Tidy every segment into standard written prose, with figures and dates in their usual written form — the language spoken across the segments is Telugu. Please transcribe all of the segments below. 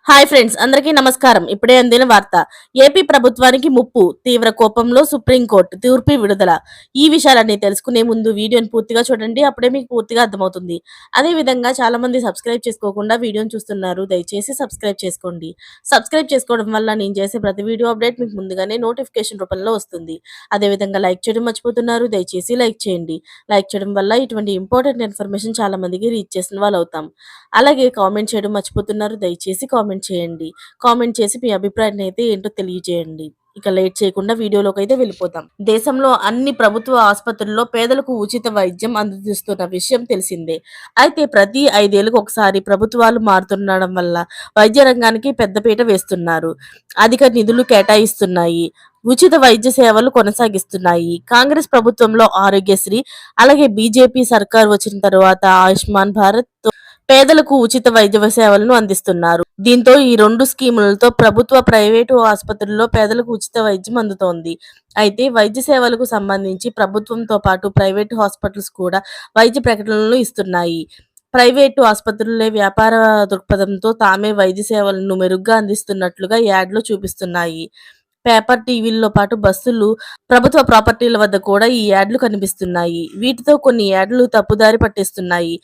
హాయ్ ఫ్రెండ్స్, అందరికీ నమస్కారం. ఇప్పుడే అందిన వార్త. ఏపీ ప్రభుత్వానికి ముప్పు, తీవ్ర కోపంలో సుప్రీంకోర్టు తీర్పు విడుదల. ఈ విషయాలన్నీ తెలుసుకునే ముందు వీడియోని పూర్తిగా చూడండి. అప్పుడే మీకు పూర్తిగా అర్థమవుతుంది. అదే విధంగా చాలా మంది సబ్స్క్రైబ్ చేసుకోకుండా వీడియోని చూస్తున్నారు. దయచేసి సబ్స్క్రైబ్ చేసుకోండి. సబ్స్క్రైబ్ చేసుకోవడం వల్ల నేను చేసే ప్రతి వీడియో అప్డేట్ మీకు ముందుగానే నోటిఫికేషన్ రూపంలో వస్తుంది. అదే విధంగా లైక్ చేయడం మర్చిపోతున్నారు. దయచేసి లైక్ చేయండి. లైక్ చేయడం వల్ల ఇటువంటి ఇంపార్టెంట్ ఇన్ఫర్మేషన్ చాలా మందికి రీచ్ చేసిన వాళ్ళు అవుతాం. అలాగే కామెంట్ చేయడం మర్చిపోతున్నారు. దయచేసి కామెంట్ చేయండి. కామెంట్ చేసి మీ అభిప్రాయాన్ని అయితే ఏంటో తెలియజేయండి. ఇక లేట్ చేయకుండా వీడియోలోకి అయితే వెళ్ళిపోతాం. దేశంలో అన్ని ప్రభుత్వ ఆసుపత్రుల్లో పేదలకు ఉచిత వైద్యం అందిస్తున్న విషయం తెలిసిందే. అయితే ప్రతి 5 ఏళ్లకు ఒకసారి ప్రభుత్వాలు మారుతుండడం వల్ల వైద్య రంగానికి పెద్దపీట వేస్తున్నారు. అధిక నిధులు కేటాయిస్తున్నాయి. ఉచిత వైద్య సేవలు కొనసాగిస్తున్నాయి. కాంగ్రెస్ ప్రభుత్వంలో ఆరోగ్యశ్రీ, అలాగే బీజేపీ సర్కార్ వచ్చిన తర్వాత ఆయుష్మాన్ భారత్ పేదలకు ఉచిత వైద్య సేవలను అందిస్తున్నారు. దీంతో ఈ 2 స్కీములతో ప్రభుత్వ, ప్రైవేటు ఆసుపత్రుల్లో పేదలకు ఉచిత వైద్యం అందుతోంది. అయితే వైద్య సేవలకు సంబంధించి ప్రభుత్వంతో పాటు ప్రైవేటు హాస్పిటల్స్ కూడా వైద్య ప్రకటనలు ఇస్తున్నాయి. ప్రైవేటు ఆసుపత్రులే వ్యాపార దృక్పథంతో తామే వైద్య సేవలను మెరుగ్గా అందిస్తున్నట్లుగా యాడ్‌లో చూపిస్తున్నాయి. పేపర్, టీవీల్లో పాటు బస్సులు, ప్రభుత్వ ప్రాపర్టీల వద్ద కూడా ఈ యాడ్లు కనిపిస్తున్నాయి. వీటితో కొన్ని యాడ్లు తప్పుదారి పట్టిస్తున్నాయి.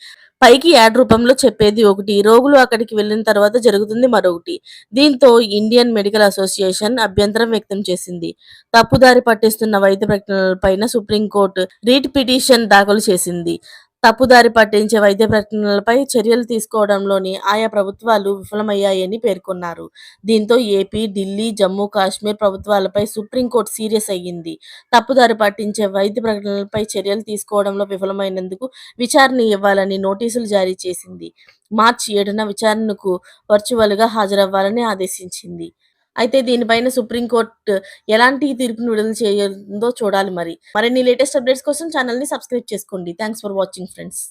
పైకి యాడ్ రూపంలో చెప్పేది ఒకటి, రోగులు అక్కడికి వెళ్ళిన తర్వాత జరుగుతుంది మరొకటి. దీంతో ఇండియన్ మెడికల్ అసోసియేషన్ అభ్యంతరం వ్యక్తం చేసింది. తప్పుదారి పట్టిస్తున్న వైద్య ప్రకటనలపైన సుప్రీంకోర్టు రిట్ పిటిషన్ దాఖలు చేసింది. తప్పుదారి పట్టించే వైద్య ప్రకటనలపై చర్యలు తీసుకోవడంలోని ఆయా ప్రభుత్వాలు విఫలమయ్యాయని పేర్కొన్నారు. దీంతో ఏపీ, ఢిల్లీ, జమ్మూ కాశ్మీర్ ప్రభుత్వాలపై సుప్రీంకోర్టు సీరియస్ అయ్యింది. తప్పుదారి పట్టించే వైద్య ప్రకటనలపై చర్యలు తీసుకోవడంలో విఫలమైనందుకు విచారణ ఇవ్వాలని నోటీసులు జారీ చేసింది. మార్చి 7న విచారణకు వర్చువల్‌గా హాజరవ్వాలని ఆదేశించింది. అయితే దీనిపైన సుప్రీంకోర్టు ఎలాంటి తీర్పును విడుదల చేయందో చూడాలి మరి. మరిన్ని లేటెస్ట్ అప్డేట్స్ కోసం ఛానల్‌ని సబ్స్క్రైబ్ చేసుకోండి. Thanks for watching friends.